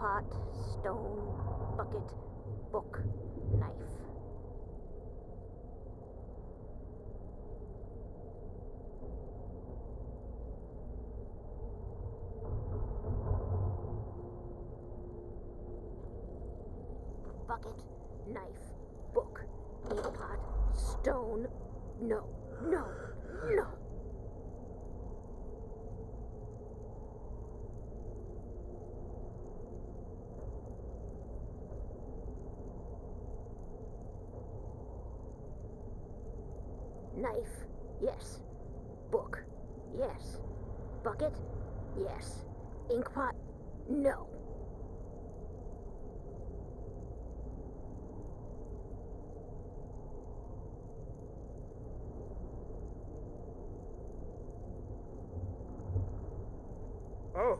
pot, stone, bucket, book, knife. Bucket, knife, book, pot, stone. No, no, no. Knife, yes. Book, yes. Bucket, yes. Inkpot, no. Oh,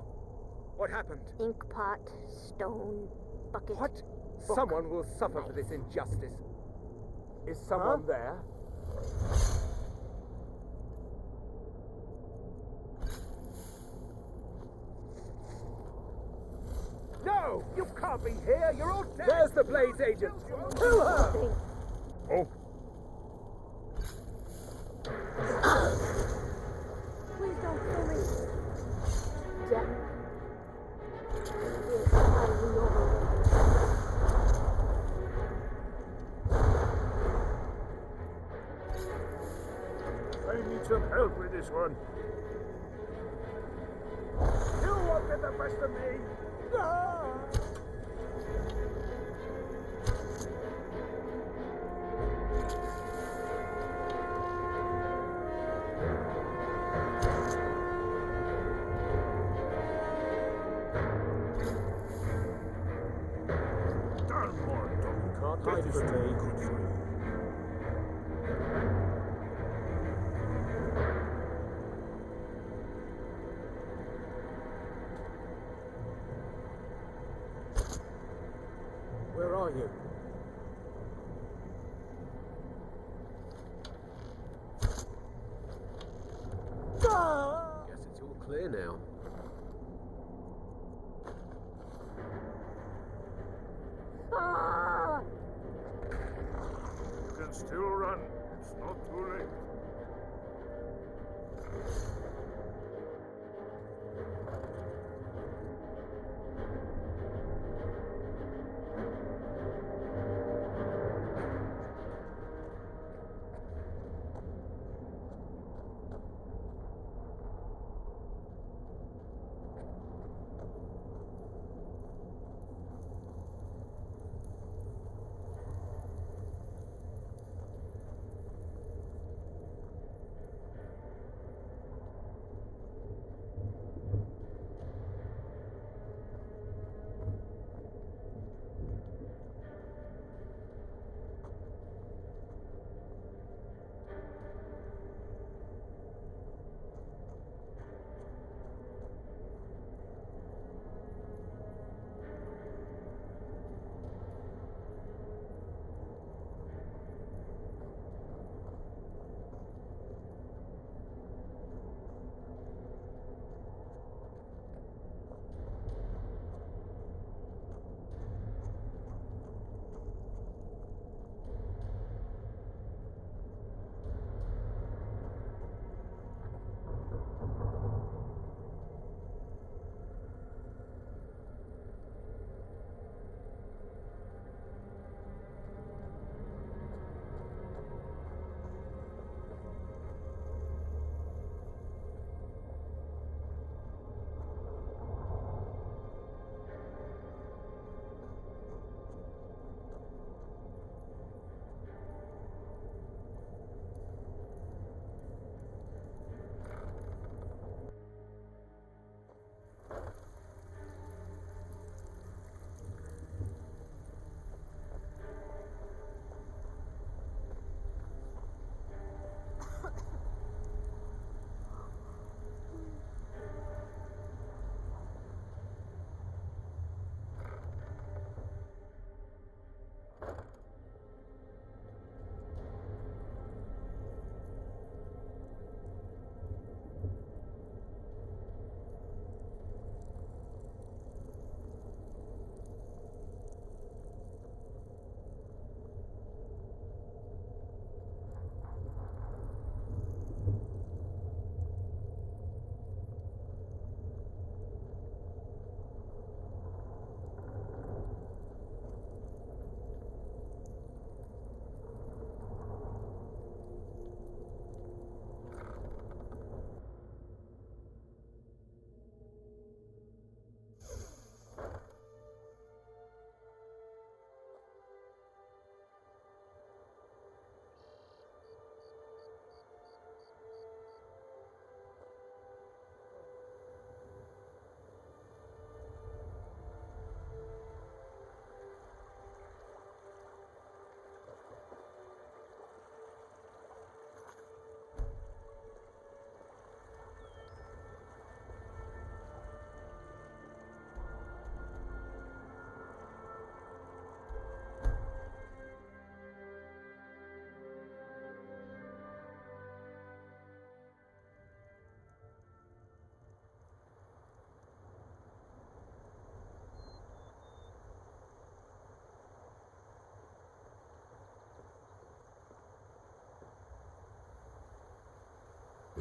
what happened? Inkpot, stone, bucket. What? Book, Someone will suffer knife. for this injustice. Is someone there? No! You can't be here! You're all dead! There's the Blaze Agent! Kill her! Oh. Please don't kill me. Jack. There's somebody we know over I need some help with this one. You won't get the best of me! No! Darn more dog. Can't hide This from is too me. good for you. Where are you? Guess it's all clear now. Ah! You can still run. It's not too late.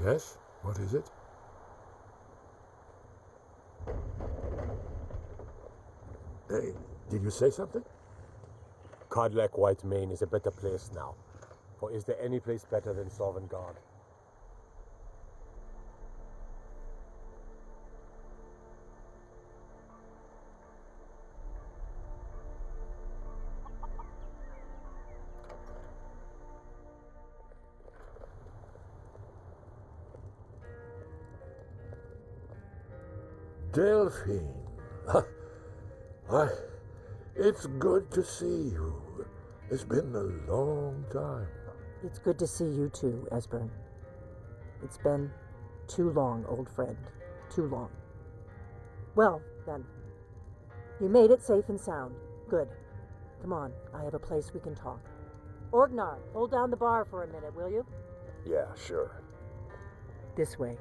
Yes? What is it? Hey, did you say something? Codlec White Mane is a better place now. For is there any place better than Sovngarde? Delphine. Why, it's good to see you. It's been a long time. It's good to see you too, Esbern. It's been too long, old friend. Too long. Well, then. You made it safe and sound. Good. Come on, I have a place we can talk. Orgnar, hold down the bar for a minute, will you? Yeah, sure. This way.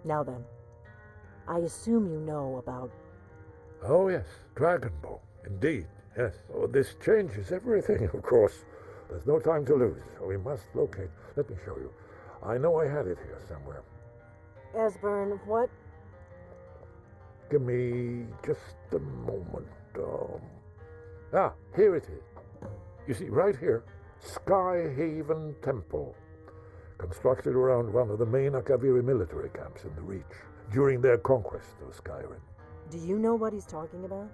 Now then, I assume you know about... Oh, yes, Dragonbow. Indeed, yes. Oh, this changes everything, of course. There's no time to lose. We must locate. Let me show you. I know I had it here somewhere. Esbern, what? Give me just a moment. Here it is. You see, right here, Skyhaven Temple. Constructed around one of the main Akaviri military camps in the Reach during their conquest of Skyrim. Do you know what he's talking about?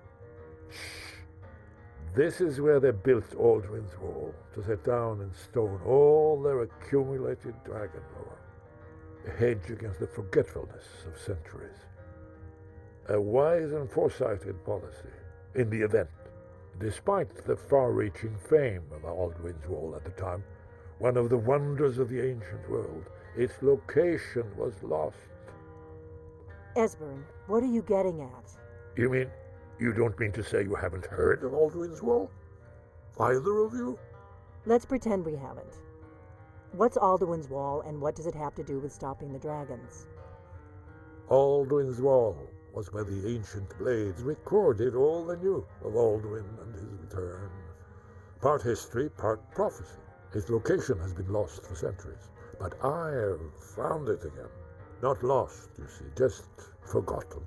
Shh. This is where they built Aldrin's Wall, to set down in stone all their accumulated dragon lore. A hedge against the forgetfulness of centuries. A wise and foresighted policy in the event. Despite the far-reaching fame of Aldrin's Wall at the time, one of the wonders of the ancient world, its location was lost. Esbern, what are you getting at? You mean, you don't mean to say you haven't heard of Aldrin's Wall? Either of you? Let's pretend we haven't. What's Alduin's Wall, and what does it have to do with stopping the dragons? Aldrin's Wall was where the ancient blades recorded all they knew of Aldwin and his return. Part history, part prophecy. His location has been lost for centuries, but I have found it again. Not lost, you see, just forgotten.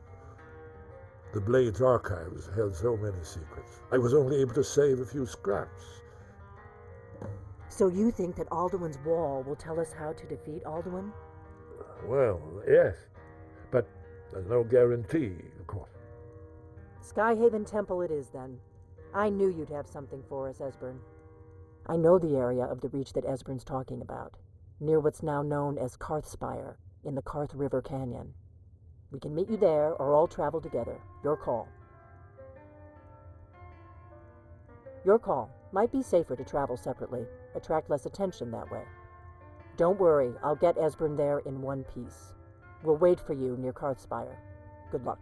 The Blade's archives held so many secrets. I was only able to save a few scraps. So you think that Alduin's Wall will tell us how to defeat Alduin? Well, yes, but there's no guarantee, of course. Skyhaven Temple it is, then. I knew you'd have something for us, Esbern. I know the area of the Reach that Esbern's talking about, near what's now known as Karthspire, in the Karth River Canyon. We can meet you there, or all travel together. Your call. Your call. Might be safer to travel separately. Attract less attention that way. Don't worry, I'll get Esbern there in one piece. We'll wait for you near Karthspire. Good luck.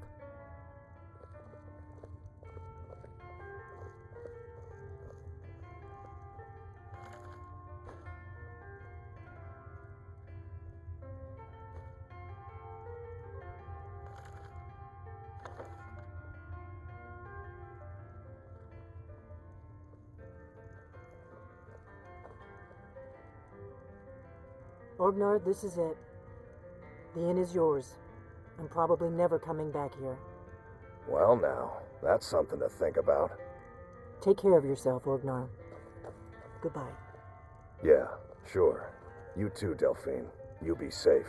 Orgnar, this is it. The inn is yours. I'm probably never coming back here. Well now, that's something to think about. Take care of yourself, Orgnar. Goodbye. Yeah, sure. You too, Delphine. You be safe.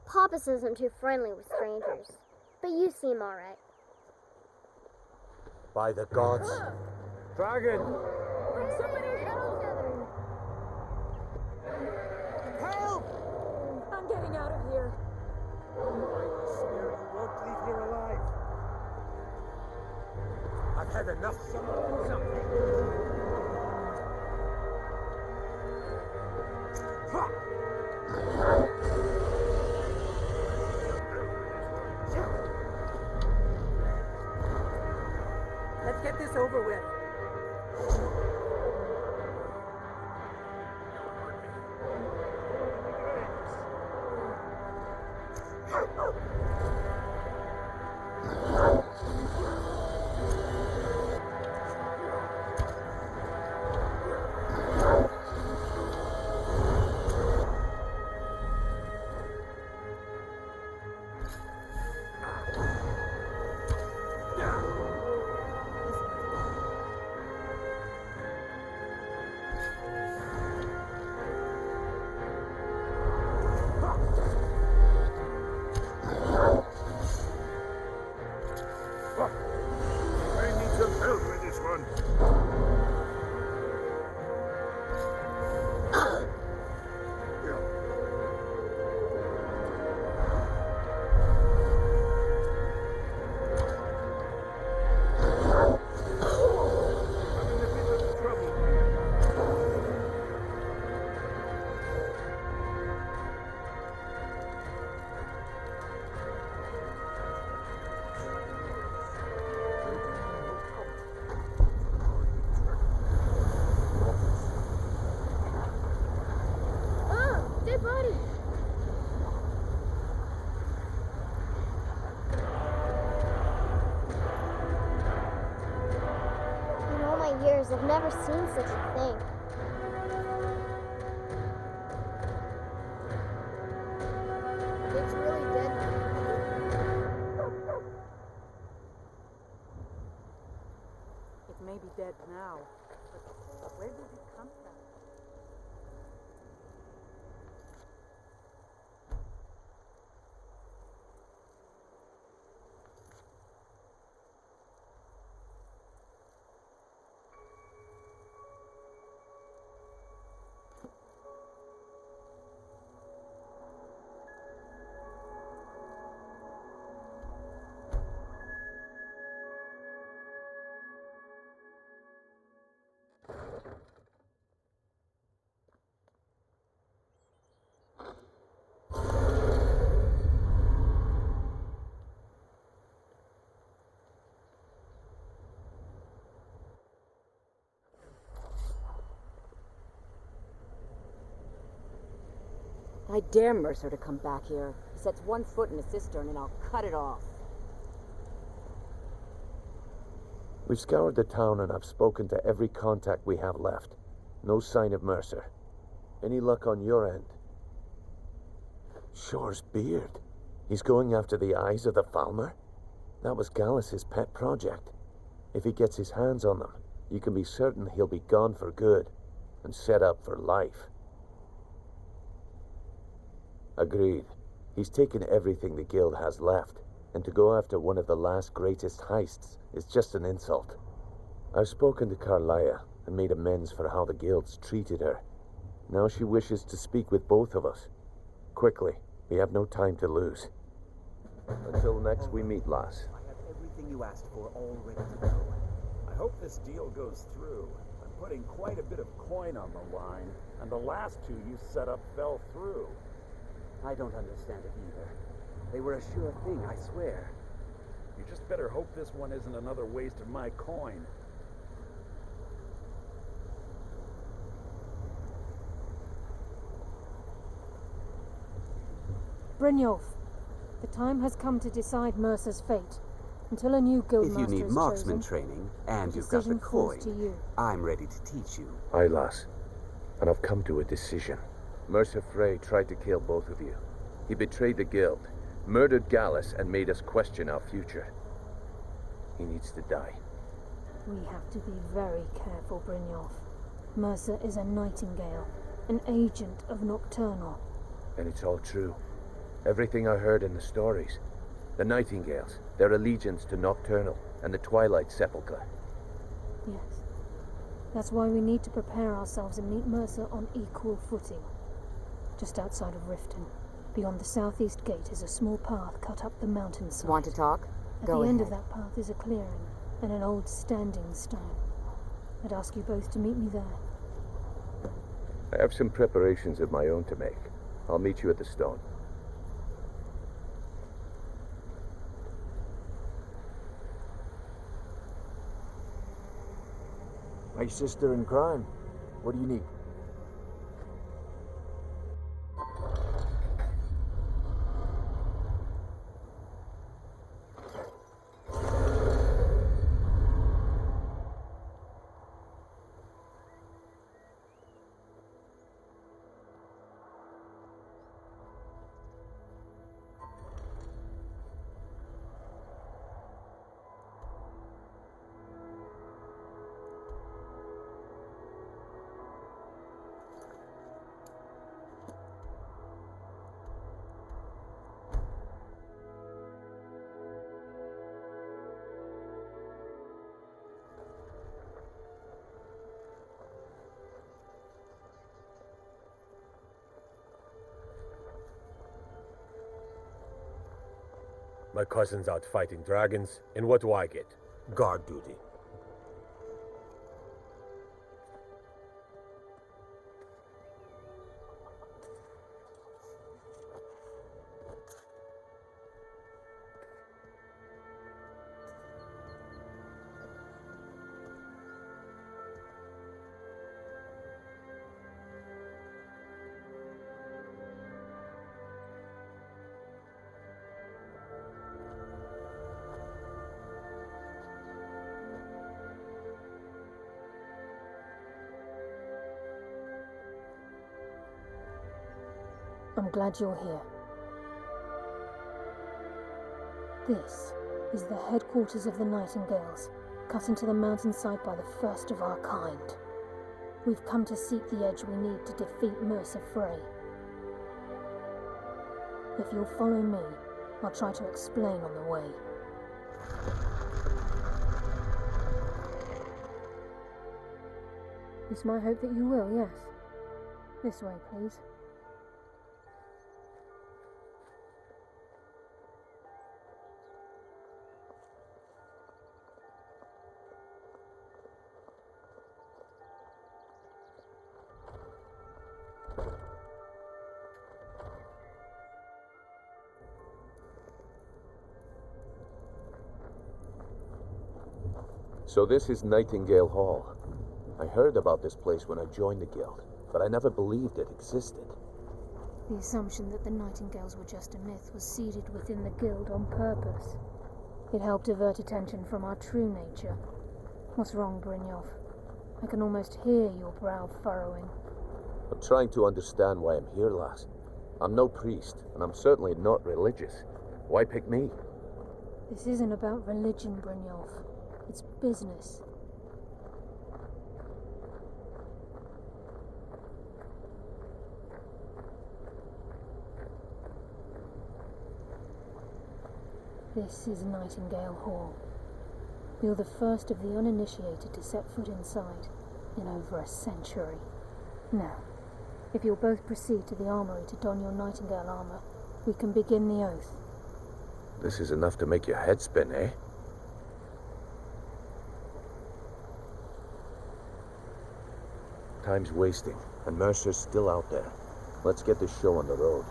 Papas isn't too friendly with strangers, but you seem alright. By the gods. Dragon! had enough. Someone do something. Let's get this over with. I need some help with this one. I'm in a bit of trouble. Oh, dead body. In all my years, I've never seen such a thing. It's really dead now. It may be dead now, but where did it come from? I dare Mercer to come back here. He sets one foot in a cistern and I'll cut it off. We've scoured the town and I've spoken to every contact we have left. No sign of Mercer. Any luck on your end? Shore's beard. He's going after the eyes of the Falmer? That was Gallus's pet project. If he gets his hands on them, you can be certain he'll be gone for good and set up for life. Agreed. He's taken everything the guild has left, and to go after one of the last greatest heists is just an insult. I've spoken to Carlia and made amends for how the guilds treated her. Now she wishes to speak with both of us. Quickly, we have no time to lose. Until next we meet, lass. I have everything you asked for all ready to go. I hope this deal goes through. I'm putting quite a bit of coin on the line, and the last two you set up fell through. I don't understand it either. They were a sure thing, I swear. You just better hope this one isn't another waste of my coin. Brynjolf, the time has come to decide Mercer's fate. Until a new guildmaster If you need is marksman chosen, training, and the you've got the decision falls coin, to you. I'm ready to teach you. Aye, lass. And I've come to a decision. Mercer Frey tried to kill both of you. He betrayed the guild, murdered Gallus, and made us question our future. He needs to die. We have to be very careful, Brynjolf. Mercer is a nightingale, an agent of Nocturnal. And it's all true. Everything I heard in the stories. The Nightingales, their allegiance to Nocturnal, and the Twilight Sepulchre. Yes. That's why we need to prepare ourselves and meet Mercer on equal footing. Just outside of Riften, beyond the southeast gate, is a small path cut up the mountainside. Want to talk? At Go the end ahead. of that path is a clearing. and an old standing stone. I'd ask you both to meet me there. I have some preparations of my own to make. I'll meet you at the stone. My sister in crime. What do you need? My cousin's out fighting dragons, and what do I get? Guard duty. I'm glad you're here. This is the headquarters of the Nightingales, cut into the mountainside by the first of our kind. We've come to seek the edge we need to defeat Mercer Frey. If you'll follow me, I'll try to explain on the way. It's my hope that you will, yes. This way, please. So this is Nightingale Hall. I heard about this place when I joined the guild, but I never believed it existed. The assumption that the Nightingales were just a myth was seeded within the guild on purpose. It helped divert attention from our true nature. What's wrong, Brynjolf? I can almost hear your brow furrowing. I'm trying to understand why I'm here, lass. I'm no priest, and I'm certainly not religious. Why pick me? This isn't about religion, Brynjolf. It's business. This is Nightingale Hall. You're the first of the uninitiated to set foot inside in over a century. Now, if you'll both proceed to the armory to don your Nightingale armor, we can begin the oath. This is enough to make your head spin, eh? Time's wasting, and Mercer's still out there. Let's get this show on the road.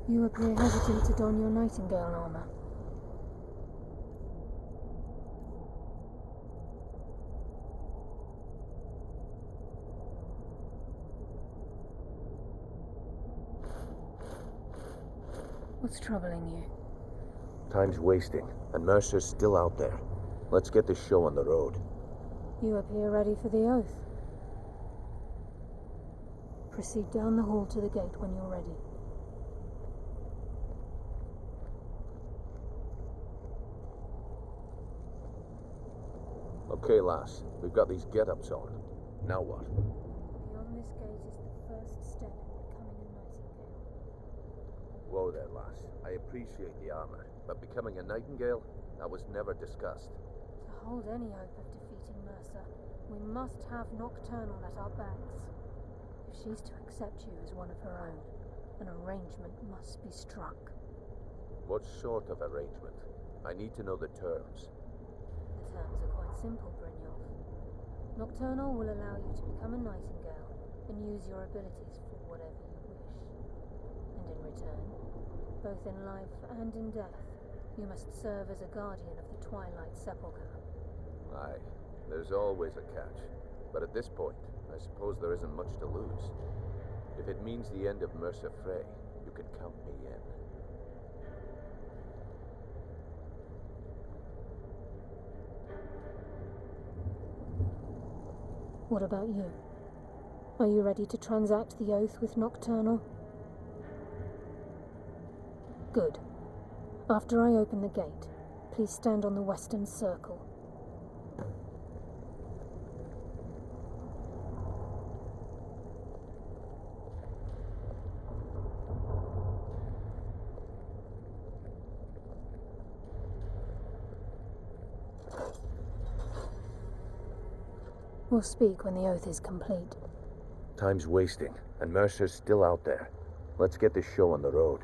You appear hesitant to don your Nightingale armor. What's troubling you? Time's wasting, and Mercer's still out there. Let's get this show on the road. You appear ready for the oath. Proceed down the hall to the gate when you're ready. Okay, lass. We've got these get-ups on. Now what? Beyond this gate is the first step in becoming a Nightingale. Whoa there, lass. I appreciate the armor, but becoming a nightingale? That was never discussed. To hold any hope of defeating Mercer, we must have Nocturnal at our backs. If she's to accept you as one of her own, an arrangement must be struck. What sort of arrangement? I need to know the terms. The terms are quite simple, Brynjolf. Nocturnal will allow you to become a nightingale and use your abilities for whatever you wish. And in return, both in life and in death, you must serve as a guardian of the Twilight Sepulchre. Aye, there's always a catch. But at this point, I suppose there isn't much to lose. If it means the end of Mercer Frey, you can count me in. What about you? Are you ready to transact the oath with Nocturnal? Good. After I open the gate, please stand on the western circle. We'll speak when the oath is complete. Time's wasting, and Mercer's still out there. Let's get this show on the road.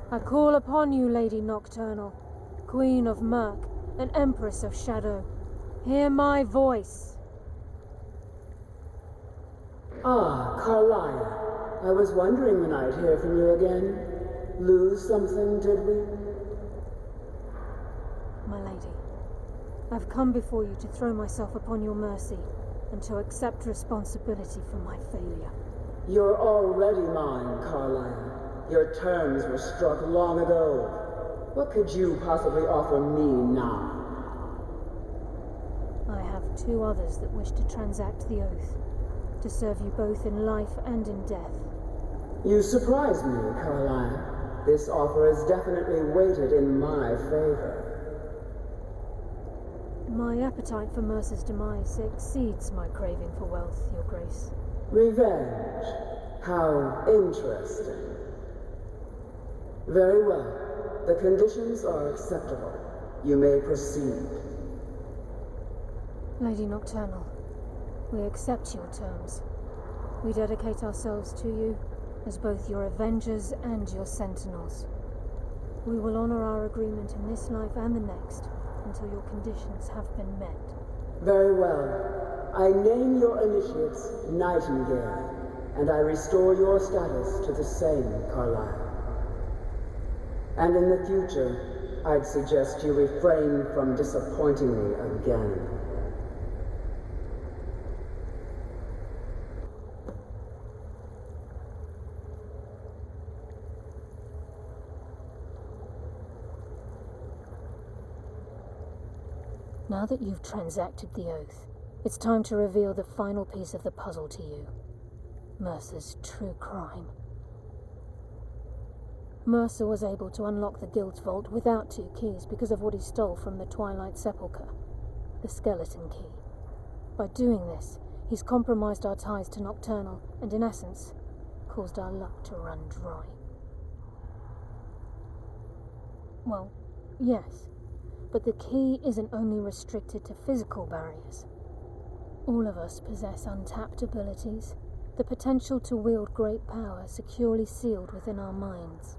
I call upon you, Lady Nocturnal, Queen of Murk and Empress of Shadow. Hear my voice. Ah, Carlia. I was wondering when I'd hear from you again. Lose something, did we? My lady, I've come before you to throw myself upon your mercy and to accept responsibility for my failure. You're already mine, Carlia. Your terms were struck long ago. What could you possibly offer me now? I have two others that wish to transact the oath, to serve you both in life and in death. You surprise me, Carlia. This offer is definitely weighted in my favor. My appetite for Mercer's demise exceeds my craving for wealth, Your Grace. Revenge. How interesting. Very well. The conditions are acceptable. You may proceed. Lady Nocturnal, we accept your terms. We dedicate ourselves to you as both your avengers and your sentinels. We will honor our agreement in this life and the next until your conditions have been met. Very well. I name your initiates Nightingale, and I restore your status to the same, Carlisle. And in the future, I'd suggest you refrain from disappointing me again. Now that you've transacted the oath, it's time to reveal the final piece of the puzzle to you. Mercer's true crime. Mercer was able to unlock the Guild's vault without 2 keys because of what he stole from the Twilight Sepulchre, the skeleton key. By doing this, he's compromised our ties to Nocturnal and, in essence, caused our luck to run dry. Well, yes, but the key isn't only restricted to physical barriers. All of us possess untapped abilities, the potential to wield great power securely sealed within our minds.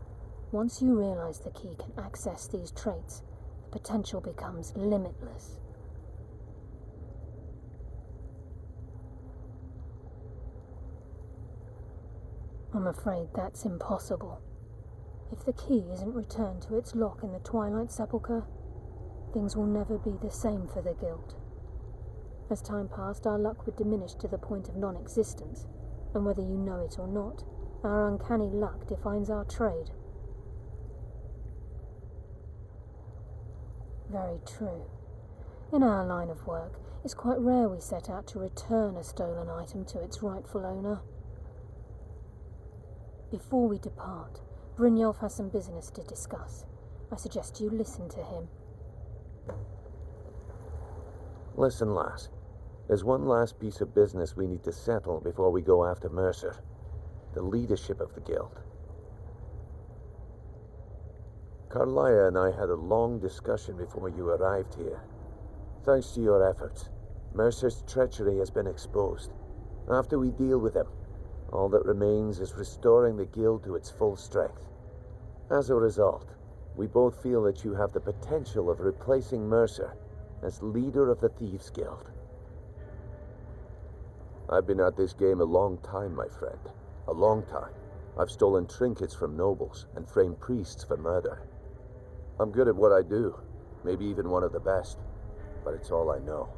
Once you realize the key can access these traits, the potential becomes limitless. I'm afraid that's impossible. If the key isn't returned to its lock in the Twilight Sepulchre, things will never be the same for the Guild. As time passed, our luck would diminish to the point of non-existence, and whether you know it or not, our uncanny luck defines our trade. Very true. In our line of work, it's quite rare we set out to return a stolen item to its rightful owner. Before we depart, Brynjolf has some business to discuss. I suggest you listen to him. Listen, lass. There's one last piece of business we need to settle before we go after Mercer. The leadership of the guild. Carlia and I had a long discussion before you arrived here. Thanks to your efforts, Mercer's treachery has been exposed. After we deal with him, all that remains is restoring the guild to its full strength. As a result, we both feel that you have the potential of replacing Mercer as leader of the Thieves' Guild. I've been at this game a long time, my friend. A long time. I've stolen trinkets from nobles and framed priests for murder. I'm good at what I do, maybe even one of the best, but it's all I know.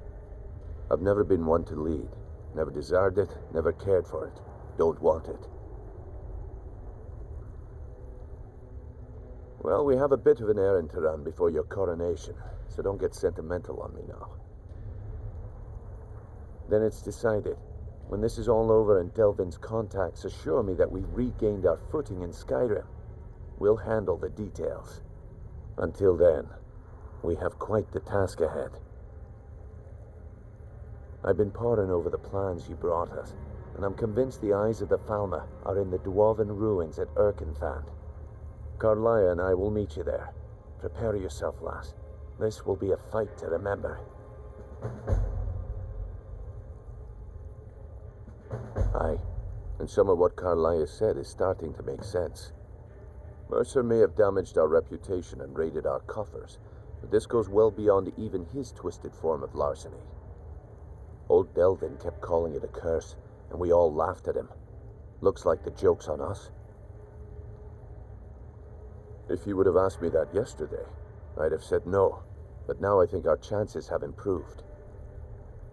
I've never been one to lead, never desired it, never cared for it, don't want it. Well, we have a bit of an errand to run before your coronation, so don't get sentimental on me now. Then it's decided. When this is all over and Delvin's contacts assure me that we've regained our footing in Skyrim, we'll handle the details. Until then, we have quite the task ahead. I've been poring over the plans you brought us, and I'm convinced the eyes of the Falmer are in the dwarven ruins at Erkenthand. Carlia and I will meet you there. Prepare yourself, lass. This will be a fight to remember. Aye, and some of what Carlia said is starting to make sense. Mercer may have damaged our reputation and raided our coffers, but this goes well beyond even his twisted form of larceny. Old Delvin kept calling it a curse, and we all laughed at him. Looks like the joke's on us. If you would have asked me that yesterday, I'd have said no, but now I think our chances have improved.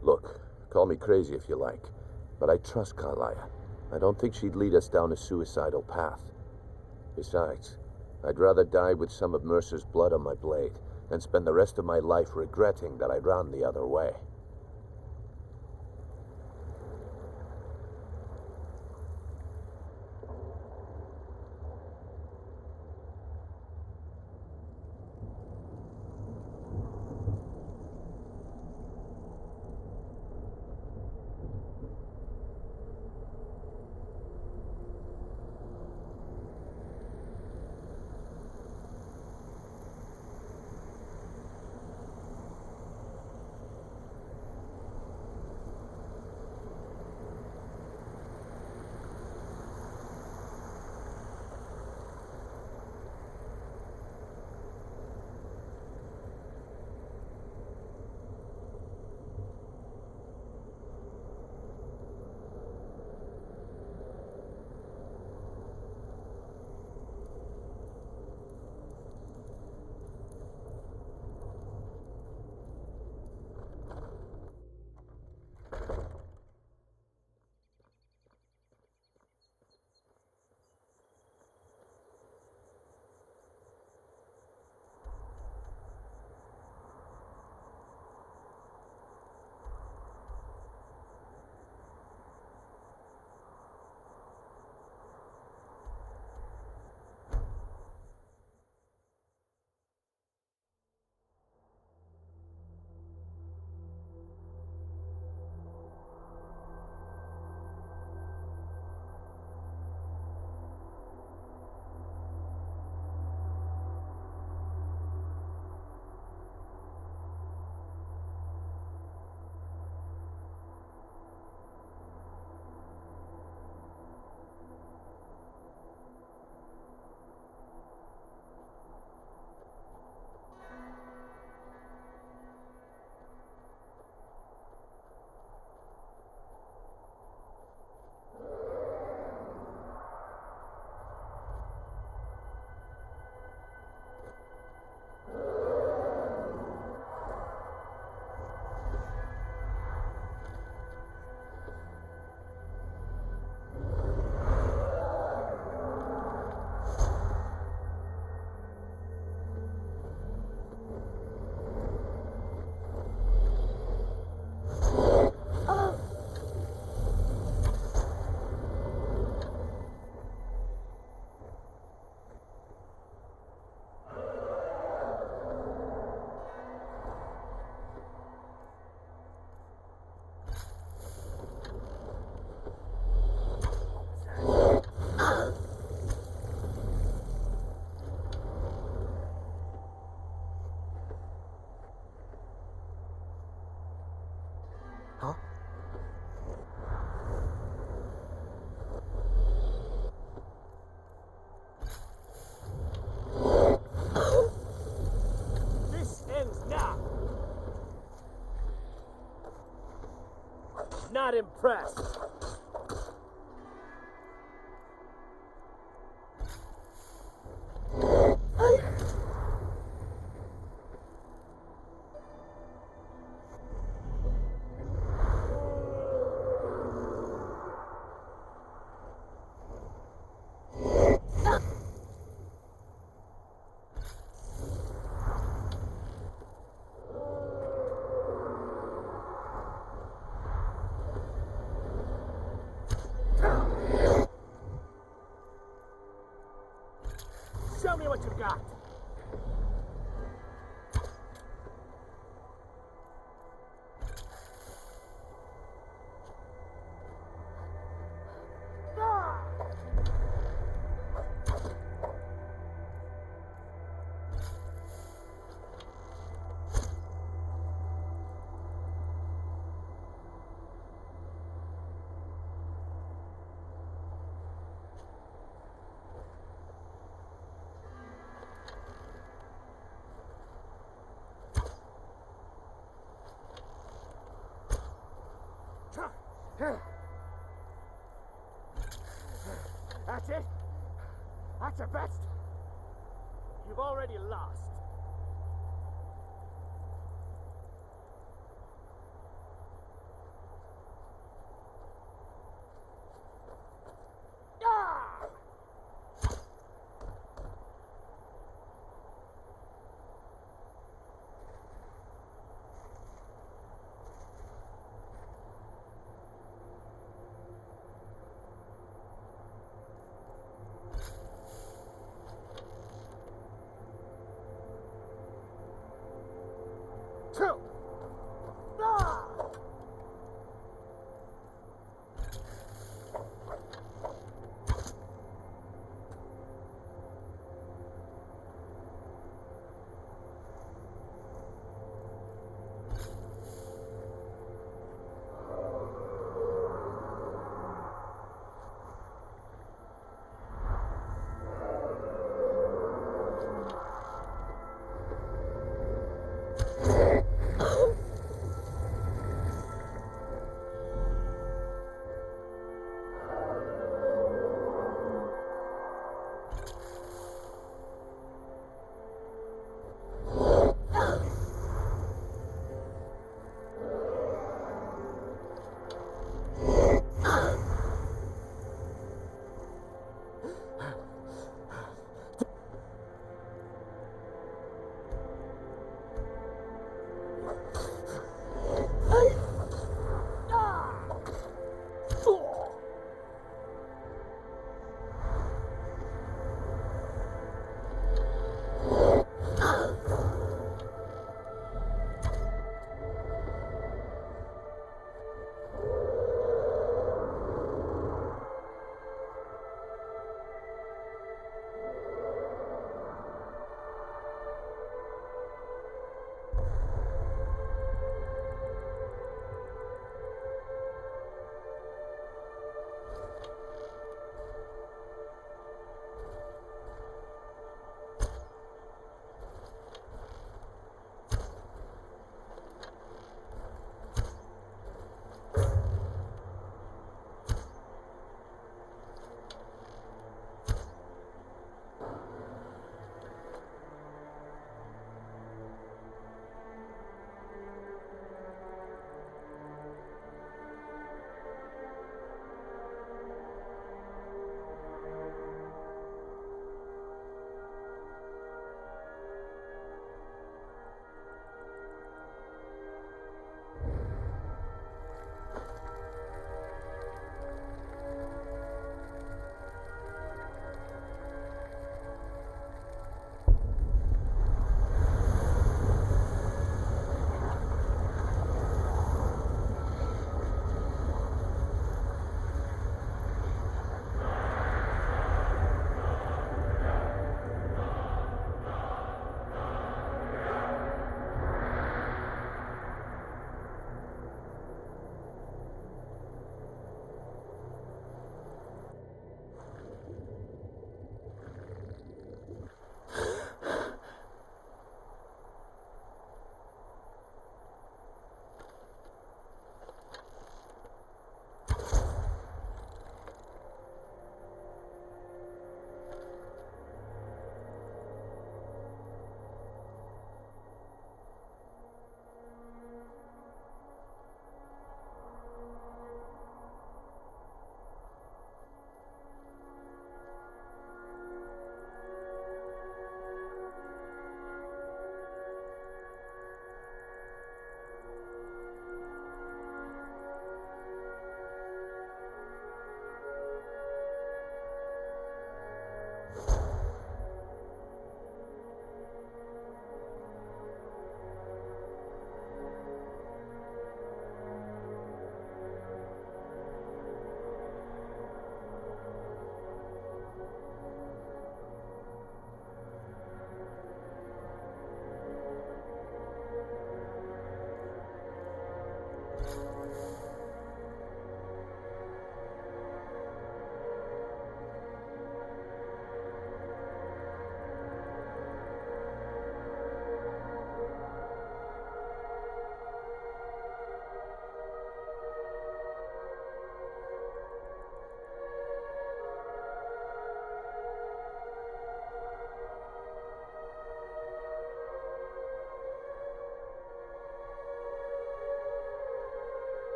Look, call me crazy if you like, but I trust Carlia. I don't think she'd lead us down a suicidal path. Besides, I'd rather die with some of Mercer's blood on my blade than spend the rest of my life regretting that I ran the other way. not impressed. Show me what you got. That's it? That's your best? You've already lost. Two.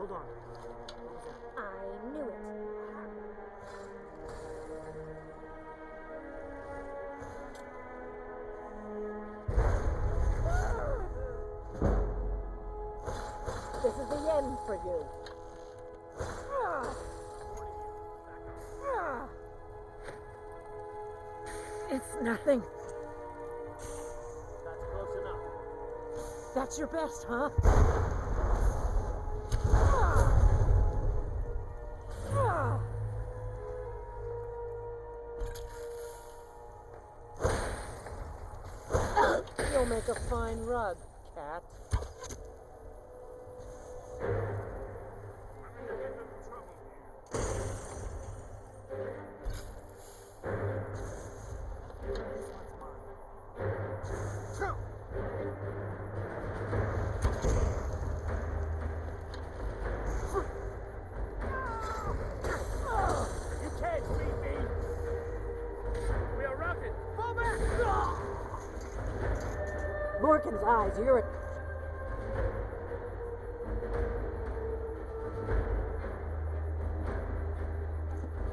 Hold on. I knew it. This is the end for you. It's nothing. That's close enough. That's your best, huh? You'll make a fine rug, cat. You can't beat me! We are routed! Fall back! Lorcan's eyes, you're a...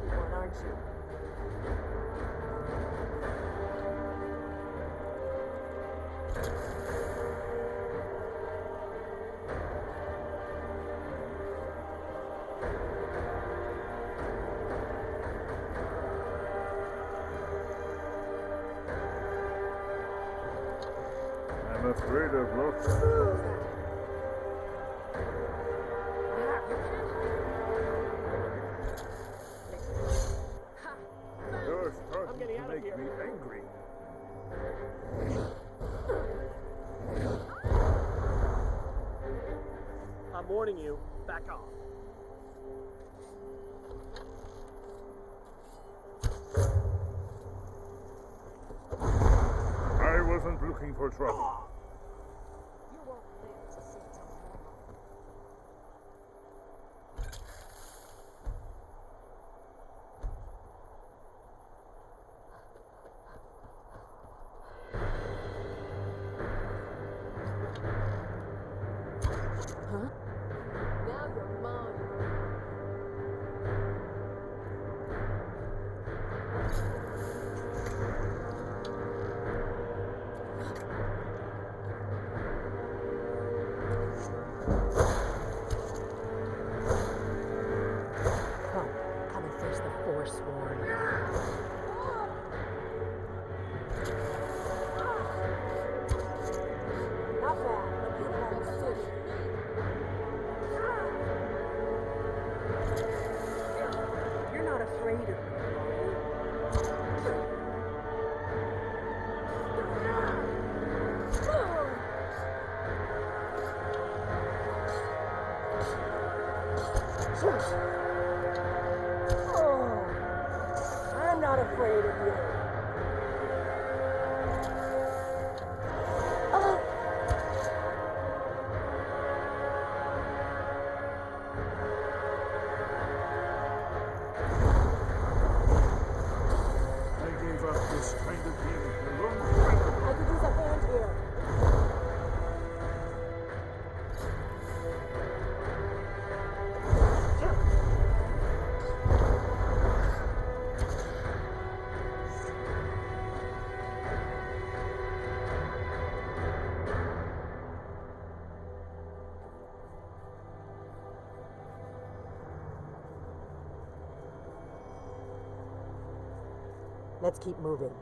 One, aren't you? I'm afraid of looks. You're starting to make me angry. I'm warning you. Back off. I wasn't looking for trouble. You won't live to see tomorrow. Huh? Now you're mine. Come and face the Forsworn. Not bad, but you have to do. You're not afraid of me, Oh, I'm not afraid of you. I gave up this kind of game a long time ago. I could use a hand here. Let's keep moving.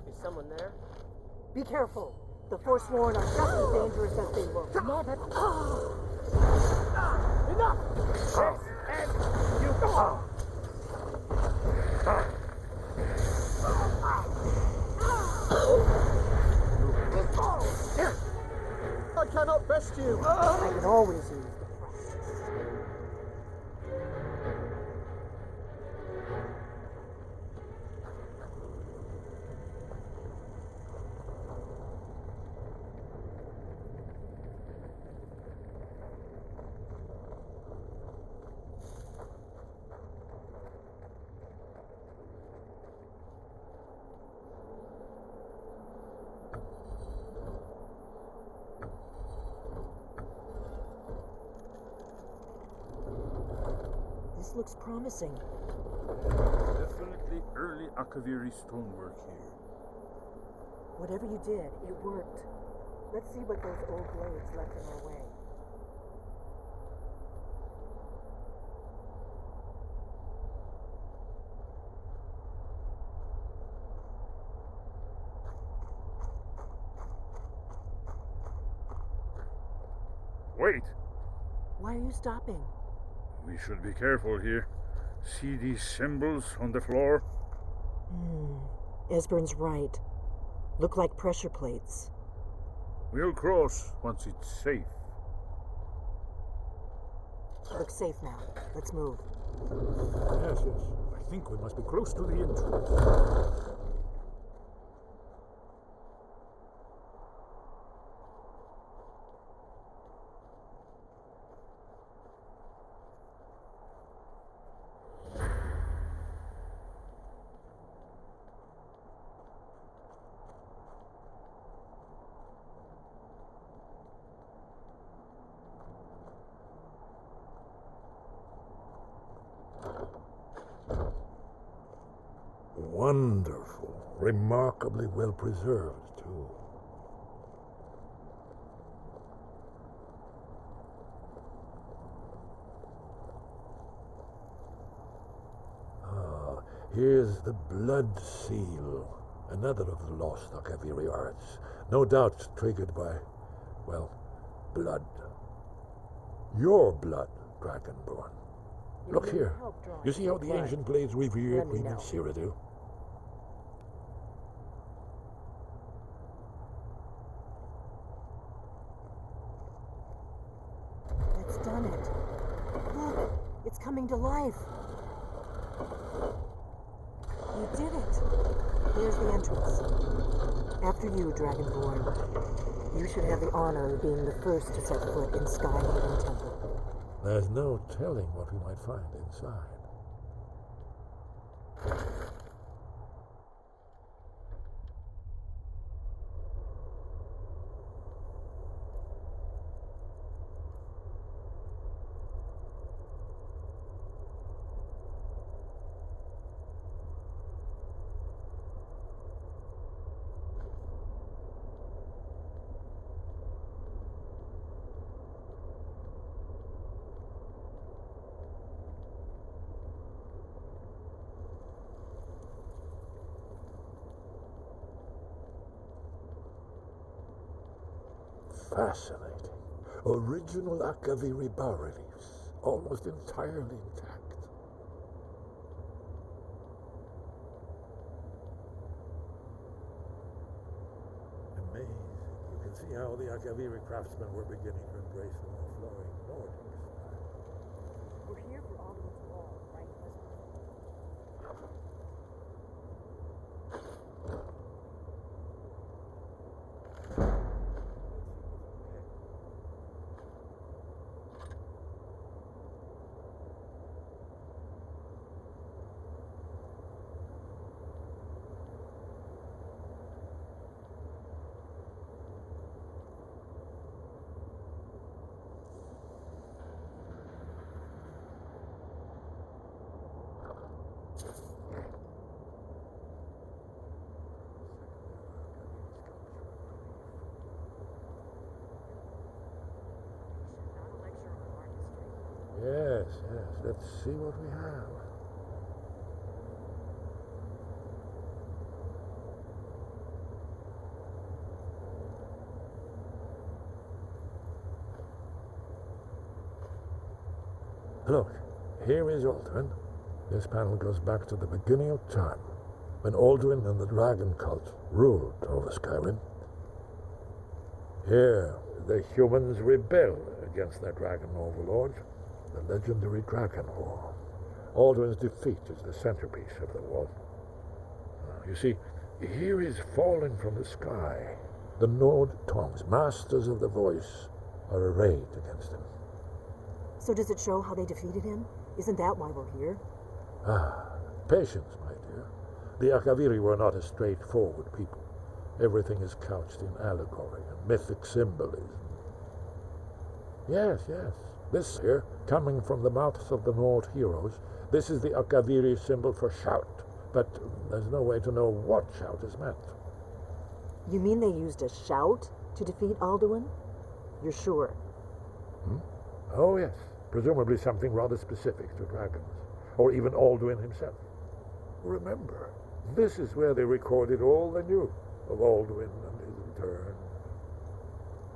Is someone there? Be careful. The Forsworn are just as dangerous as they look. Enough! Yes, and you go! I cannot best you! I can always use the practice. This looks promising. Definitely early Akaviri stonework here. Whatever you did, it worked. Let's see what those old blades left in our way. Wait! Why are you stopping? We should be careful here. See these symbols on the floor? Esbern's right. Look like pressure plates. We'll cross once it's safe. Looks safe now. Let's move. Yes, yes. I think we must be close to the entrance. Wonderful. Remarkably well preserved, too. Here's the blood seal, another of the lost Akaviri arts, no doubt triggered by, well, blood. Your blood, Dragonborn. Look here. You see how the ancient blades revered Queen Cyrodiil? That's done it. Look, it's coming to life. You did it. There's the entrance. After you, Dragonborn. You should have the honor of being the first to set foot in Skyrim Temple. There's no telling what we might find inside. Fascinating. Original Akaviri bas-reliefs, almost entirely intact. Amazing. You can see how the Akaviri craftsmen were beginning to embrace the more flowing Nordic style. We're here for Alden's Wall, right, Yes, yes. Let's see what we have. Look, here is Aldrin. This panel goes back to the beginning of time, when Aldrin and the dragon cult ruled over Skyrim. Here, the humans rebel against their dragon overlord, the legendary Dragon War. Aldrin's defeat is the centerpiece of the war. You see, here is fallen from the sky. The Nord tongues, masters of the voice, are arrayed against him. So does it show how they defeated him? Isn't that why we're here? Patience, my dear. The Akaviri were not a straightforward people. Everything is couched in allegory and mythic symbolism. Yes, yes. This here, coming from the mouths of the Nord heroes, this is the Akaviri symbol for shout, but there's no way to know what shout is meant. You mean they used a shout to defeat Alduin? You're sure? Oh yes, presumably something rather specific to dragons, or even Alduin himself. Remember, this is where they recorded all they knew of Alduin and his return.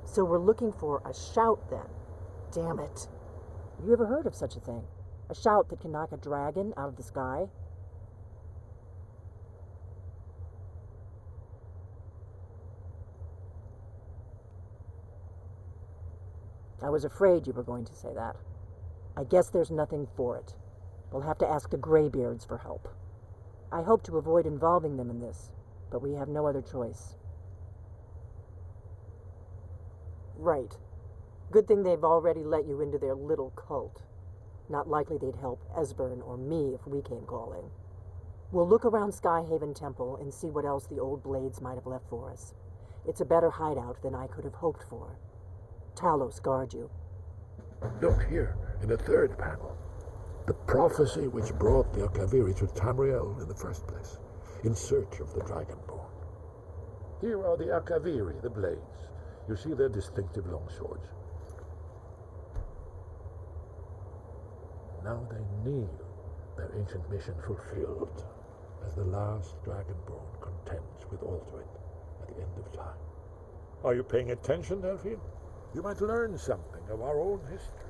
So we're looking for a shout then. Damn it. You ever heard of such a thing? A shout that can knock a dragon out of the sky? I was afraid you were going to say that. I guess there's nothing for it. We'll have to ask the Greybeards for help. I hope to avoid involving them in this, but we have no other choice. Right. Good thing they've already let you into their little cult. Not likely they'd help Esbern or me if we came calling. We'll look around Skyhaven Temple and see what else the old blades might have left for us. It's a better hideout than I could have hoped for. Talos guard you. Look here, in the third panel. The prophecy which brought the Akaviri to Tamriel in the first place, in search of the Dragonborn. Here are the Akaviri, the blades. You see their distinctive long swords. Now they kneel, their ancient mission fulfilled, as the last Dragonborn contends with Alduin at the end of time. Are you paying attention, Delphine? You might learn something of our own history.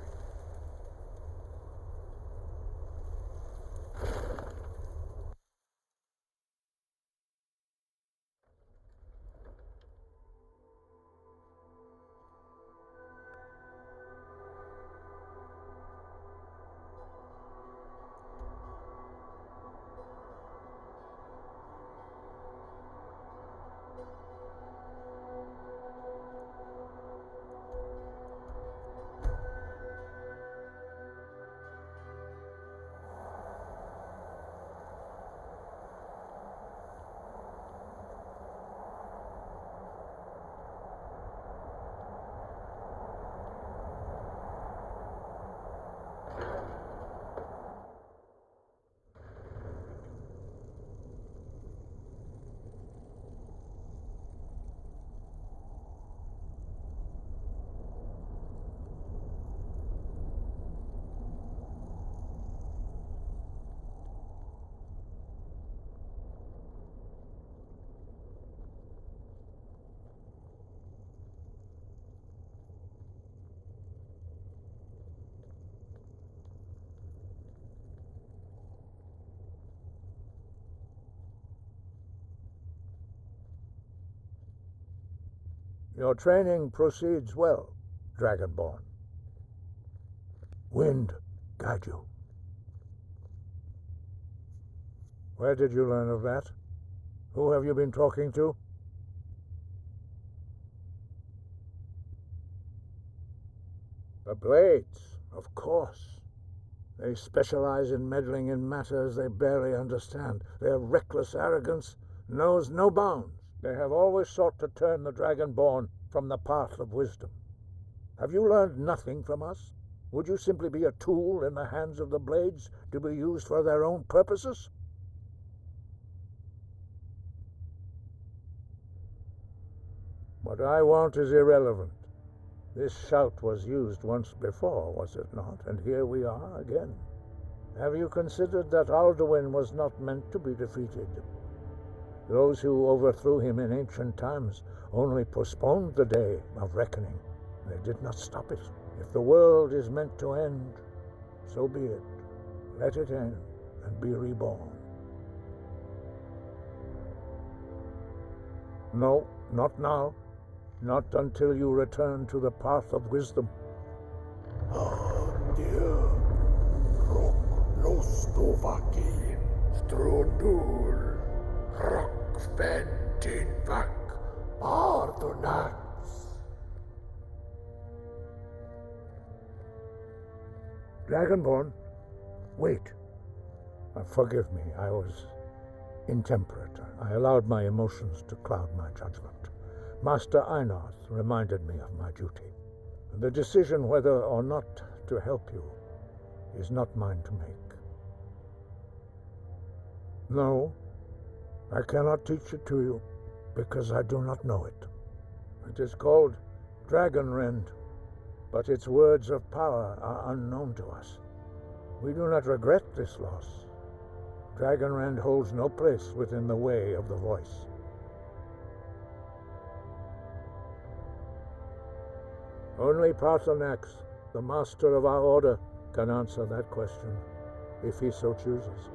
Your training proceeds well, Dragonborn. Wind guide you. Where did you learn of that? Who have you been talking to? The Blades, of course. They specialize in meddling in matters they barely understand. Their reckless arrogance knows no bounds. They have always sought to turn the Dragonborn from the path of wisdom. Have you learned nothing from us? Would you simply be a tool in the hands of the Blades to be used for their own purposes? What I want is irrelevant. This shout was used once before, was it not? And here we are again. Have you considered that Alduin was not meant to be defeated? Those who overthrew him in ancient times only postponed the day of reckoning. They did not stop it. If the world is meant to end, so be it. Let it end and be reborn. No, not now. Not until you return to the path of wisdom. Dear, Rock Lostovaki, Strondur, Rockventinvak, Ardonats. Dragonborn, wait. Forgive me, I was intemperate. I allowed my emotions to cloud my judgment. Master Einarth reminded me of my duty. The decision whether or not to help you is not mine to make. No, I cannot teach it to you, because I do not know it. It is called Dragon Rend, but its words of power are unknown to us. We do not regret this loss. Dragon Rend holds no place within the way of the voice. Only Parthenax, the master of our order, can answer that question, if he so chooses.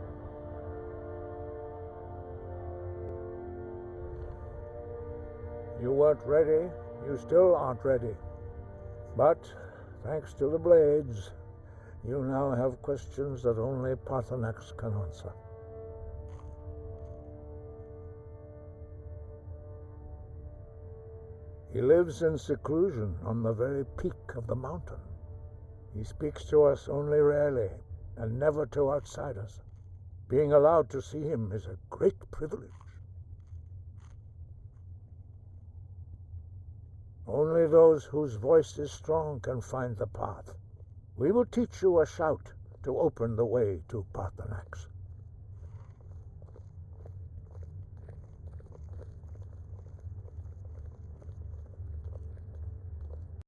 You weren't ready, you still aren't ready. But, thanks to the blades, you now have questions that only Parthenax can answer. He lives in seclusion on the very peak of the mountain. He speaks to us only rarely, and never to outsiders. Being allowed to see him is a great privilege. Only those whose voice is strong can find the path. We will teach you a shout to open the way to Parthenax.